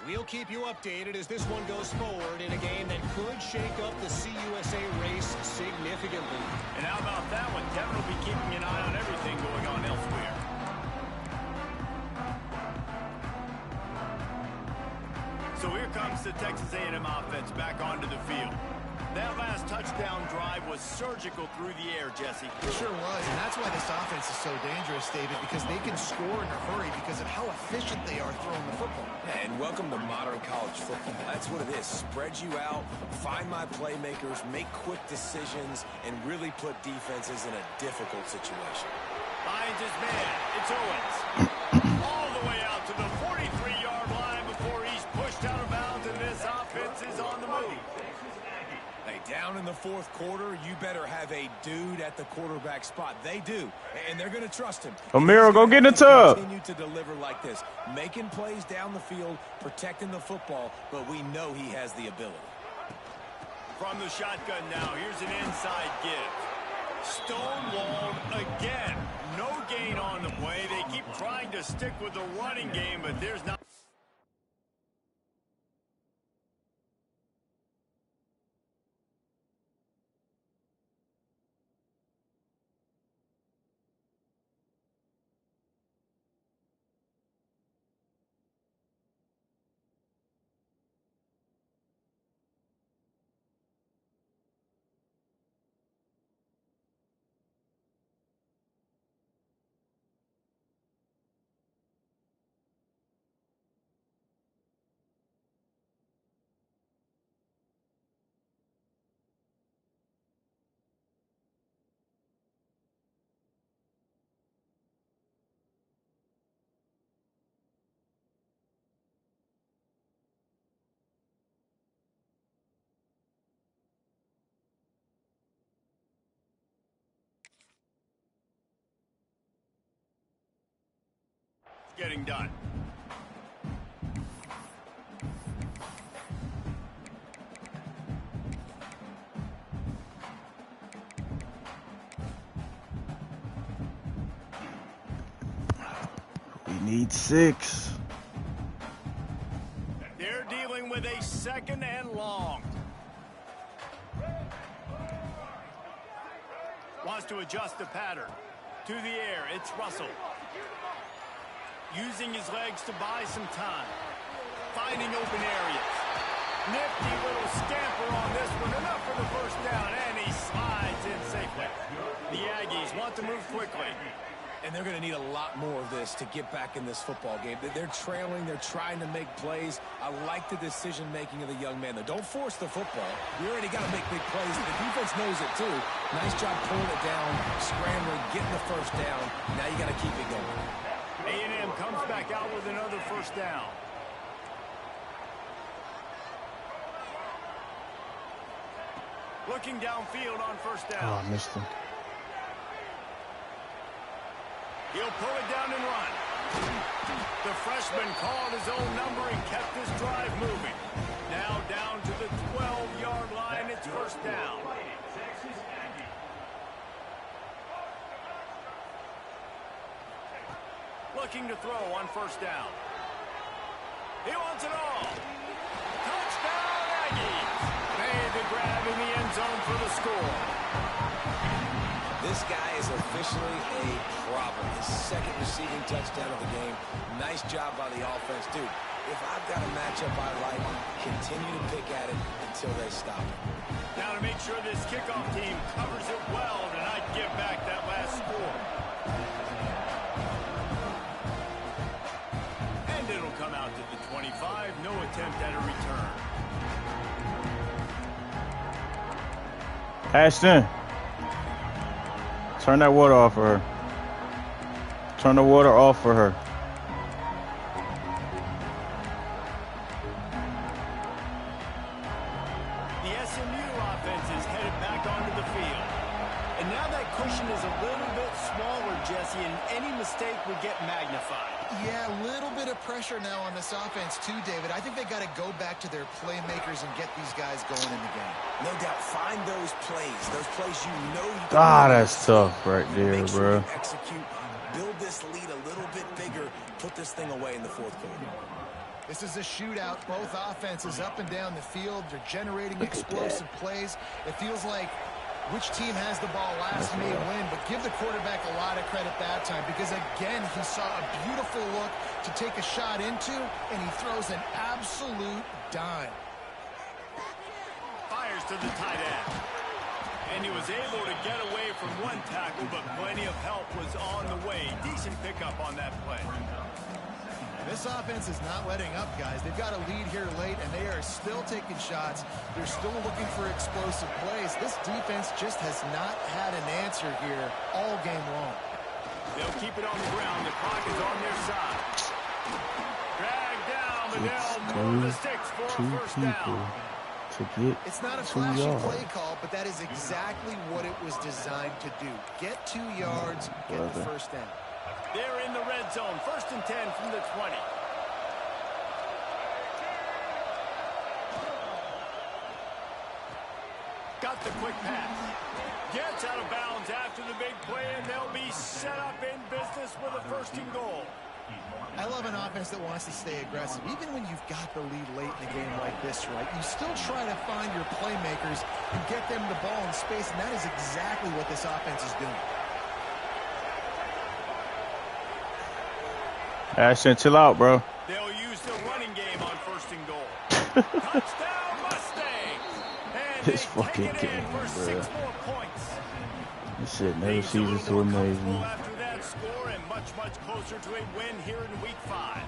We'll keep you updated as this one goes forward in a game that could shake up the CUSA race significantly. And how about that one? Kevin will be keeping an eye on everything going on elsewhere. So here comes the Texas A&M offense back onto the field. That last touchdown drive was surgical through the air, Jesse. It sure was, and that's why this offense is so dangerous, David, because they can score in a hurry because of how efficient they are throwing the football. And welcome to modern college football. That's what it is. Spread you out, find my playmakers, make quick decisions, and really put defenses in a difficult situation. Finds his man. It's Owens. All the way out to the 43-yard line before he's pushed out of bounds, and this offense is on the move. Hey, down in the fourth quarter, you better have a dude at the quarterback spot. They do, and they're going to trust him. Amiro, go get in the tub. Continue to deliver like this, making plays down the field, protecting the football, but we know he has the ability. From the shotgun now, here's an inside give. Stonewalled again. No gain on the play. They keep trying to stick with the running game, but there's not. getting done. We need 6. They're dealing with a 2nd and long. Wants to adjust the pattern. To the air, it's Russell. Using his legs to buy some time. Finding open areas. Nifty little scamper on this one. Enough for the first down, and he slides in safely. The Aggies want to move quickly. And they're going to need a lot more of this to get back in this football game. They're trailing. They're trying to make plays. I like the decision-making of the young man, though. Don't force the football. You already got to make big plays. The defense knows it, too. Nice job pulling it down, scrambling, getting the first down. Now you got to keep it going. A&M comes back out with another first down. Looking downfield on first down. Oh, I missed him. He'll pull it down and run. The freshman called his own number and kept his drive moving. Now down to the 12-yard line. It's first down. Looking to throw on first down. He wants it all. Touchdown, Aggies. Made the grab in the end zone for the score. This guy is officially a problem. His 2nd receiving touchdown of the game. Nice job by the offense. Dude, if I've got a matchup I like, continue to pick at it until they stop it. Now to make sure this kickoff team covers it well to not give back that last score. And it'll come out to the 25. No attempt at a return. Ashton. Turn that water off for her. Turn the water off for her. The SMU offense is headed back onto the field. And now that cushion is a little bit smaller, Jesse, and any mistake would get magnified. Yeah, a little bit of pressure now on this offense too, David. I think they got to go back to their playmakers and get these guys going in the game. No doubt, find those plays you know you can. Ah, that's tough right there, Make sure bro. you execute, build this lead a little bit bigger, put this thing away in the 4th quarter. This is a shootout. Both offenses up and down the field. They're generating explosive plays. It feels like which team has the ball last may win, but give the quarterback a lot of credit that time because, again, he saw a beautiful look to take a shot into, and he throws an absolute dime. Fires to the tight end. And he was able to get away from one tackle, but plenty of help was on the way. Decent pickup on that play. This offense is not letting up, guys. They've got a lead here late, and they are still taking shots. They're still looking for explosive plays. This defense just has not had an answer here all game long. They'll keep it on the ground. The clock is on their side. Dragged down, but they'll move the sticks for a first down. To get It's not a 2 flashy yards. play call, but that is exactly what it was designed to do. Get 2 yards, get the first down. They're in the red zone. 1st and 10 from the 20. Got the quick pass. Gets out of bounds after the big play, and they'll be set up in business with a 1st and goal. I love an offense that wants to stay aggressive. Even when you've got the lead late in a game like this, right, you still try to find your playmakers and get them the ball in space, and that is exactly what this offense is doing. Ashton, chill out, bro. They'll use the running game on 1st and goal. Touchdown, Mustangs! And This they fucking take it in game, for bro. 6 more points. This shit never Things a little ceases to more amaze comfortable me. after that score and much closer to a win here in week 5.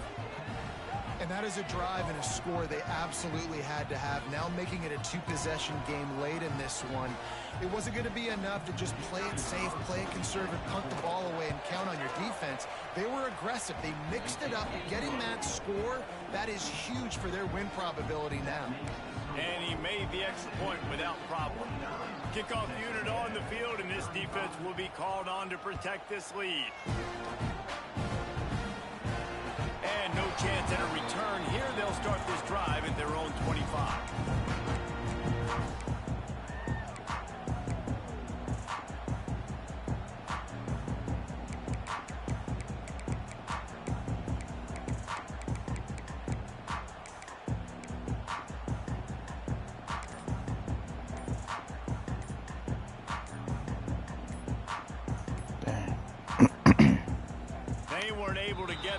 And that is a drive and a score they absolutely had to have. Now making it a 2-possession game late in this one. It wasn't going to be enough to just play it safe, play it conservative, punt the ball away, and count on your defense. They were aggressive. They mixed it up. Getting that score, that is huge for their win probability now. And he made the extra point without problem. Kickoff unit on the field, and this defense will be called on to protect this lead. defense and a return here. They'll start this drive at their own 25.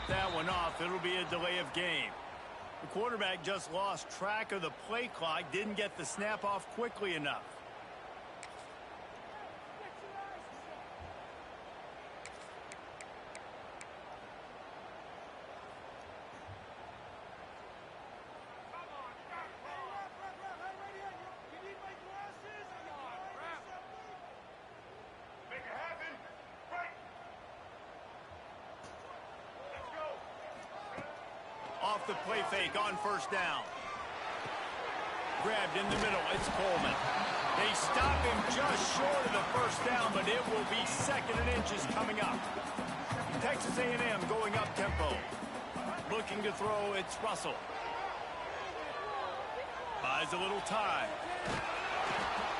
That one off. It'll be a delay of game. The quarterback just lost track of the play clock, didn't get the snap off quickly enough. Off the play fake on first down. Grabbed in the middle. It's Coleman. They stop him just short of the first down, but it will be 2nd and inches coming up. Texas A&M going up tempo. Looking to throw. It's Russell. Buys a little time.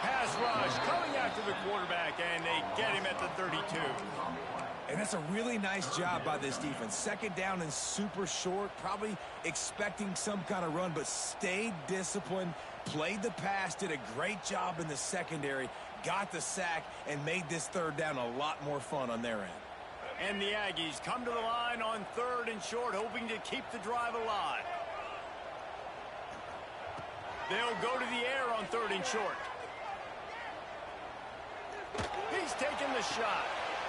Pass rush coming after the quarterback, and they get him at the 32. And that's a really nice job by this defense. 2nd down and super short, probably expecting some kind of run, but stayed disciplined, played the pass, did a great job in the secondary, got the sack, and made this 3rd down a lot more fun on their end. And the Aggies come to the line on 3rd and short, hoping to keep the drive alive. They'll go to the air on 3rd and short. He's taking the shot.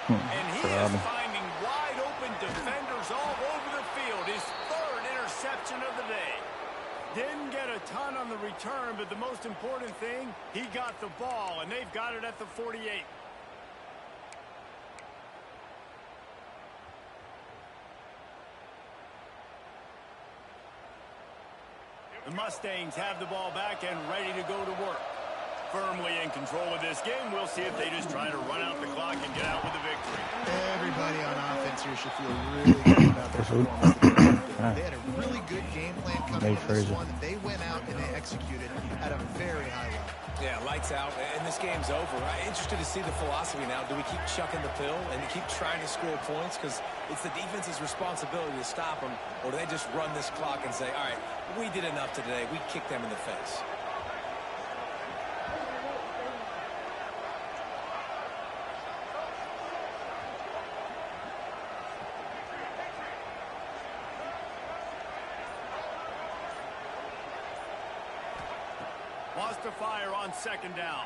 And he is finding wide open defenders all over the field. His 3rd interception of the day. Didn't get a ton on the return, but the most important thing, he got the ball, and they've got it at the 48. The Mustangs have the ball back and ready to go to work. Firmly in control of this game. We'll see if they just try to run out the clock and get out with a victory. Everybody on offense here should feel really good about their performance. They had a really good game plan coming into this one. They went out and they executed at a very high level. Yeah, lights out, and this game's over. I'm interested to see the philosophy now. Do we keep chucking the pill and keep trying to score points? Because it's the defense's responsibility to stop them, or do they just run this clock and say, all right, we did enough today. We kicked them in the face. Wants to fire on 2nd down.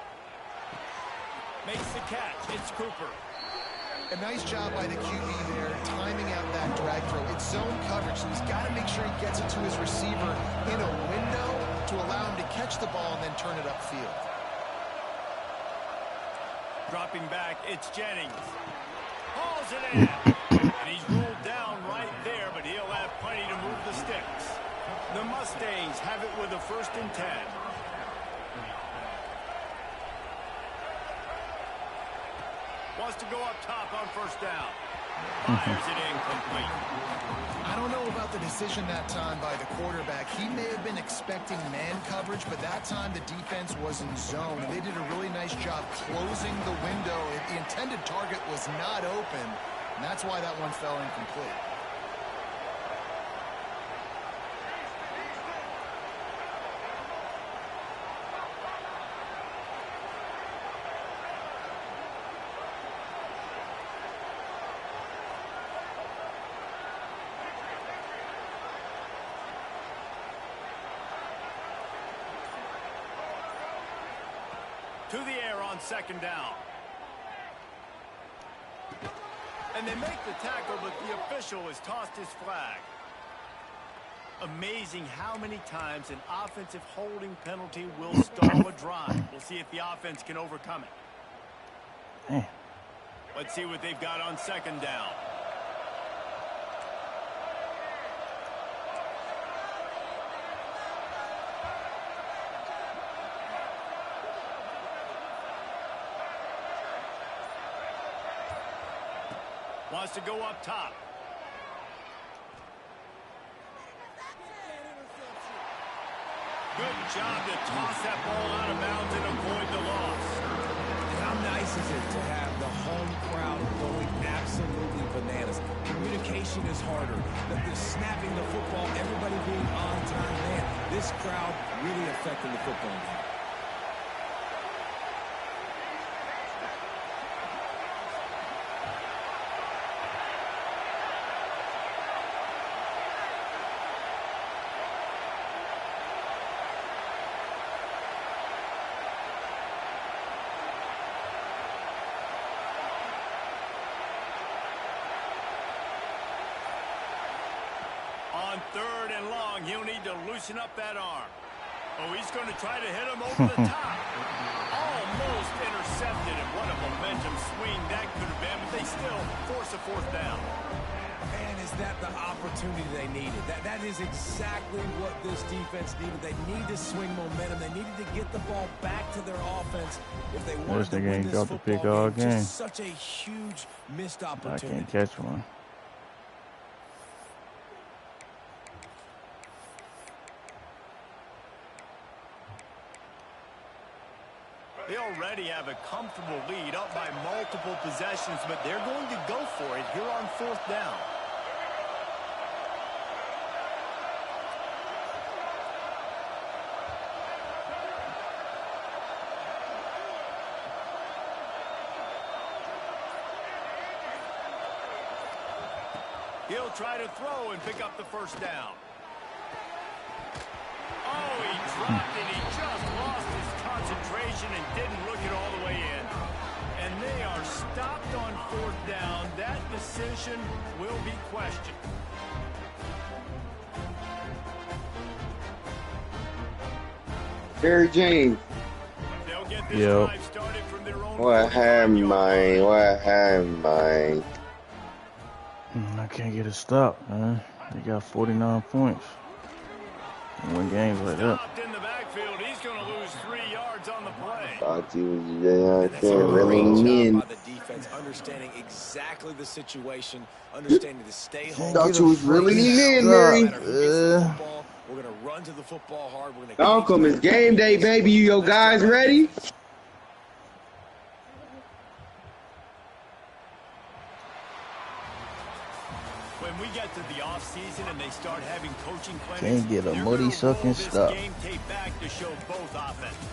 Makes the catch. It's Cooper. A nice job by the QB there, timing out that drag throw. It's zone coverage, so he's got to make sure he gets it to his receiver in a window to allow him to catch the ball and then turn it upfield. Dropping back, it's Jennings. Hauls it in. And he's ruled down right there, but he'll have plenty to move the sticks. The Mustangs have it with a 1st and 10. Wants to go up top on 1st down. Fires it incomplete. I don't know about the decision that time by the quarterback. He may have been expecting man coverage, but that time the defense was in zone, and they did a really nice job closing the window. The intended target was not open, and that's why that one fell incomplete. To the air on 2nd down. And they make the tackle, but the official has tossed his flag. Amazing how many times an offensive holding penalty will stall a drive. We'll see if the offense can overcome it. Let's see what they've got on 2nd down. Wants to go up top. Good job to toss that ball out of bounds and avoid the loss. How nice is it to have the home crowd going absolutely bananas? Communication is harder. The snapping the football, everybody being on time. Man, this crowd really affecting the football game. On 3rd and long, he'll need to loosen up that arm. Oh, he's going to try to hit him over the top. Almost intercepted, and what a momentum swing that could have been, but they still force a 4th down. Man, is that the opportunity they needed? That is exactly what this defense needed. They need to swing momentum. They needed to get the ball back to their offense if they wanted to win this football game. Just such a huge missed opportunity. I can't catch one. They already have a comfortable lead up by multiple possessions, but they're going to go for it here on 4th down. He'll try to throw and pick up the 1st down. Oh, he dropped it. He just lost his concentration and didn't look it all the way in. And they are stopped on 4th down. That decision will be questioned. Barry James. They'll get this drive started from their own. What happened? I can't get a stop, man. They got 49 points. Win games like that. In the backfield, he's going to lose 3 yards on the play. Thought you was really in. By the defense, understanding exactly the situation, understanding to stay home. Thought you was really in, Mary. We're going to run to the football hard. We're going to Welcome, it's game day, baby. You guys ready? When we get to the offseason and they start having coaching clinics, can't get a muddy sucking stop. Game tape back to show both offenses.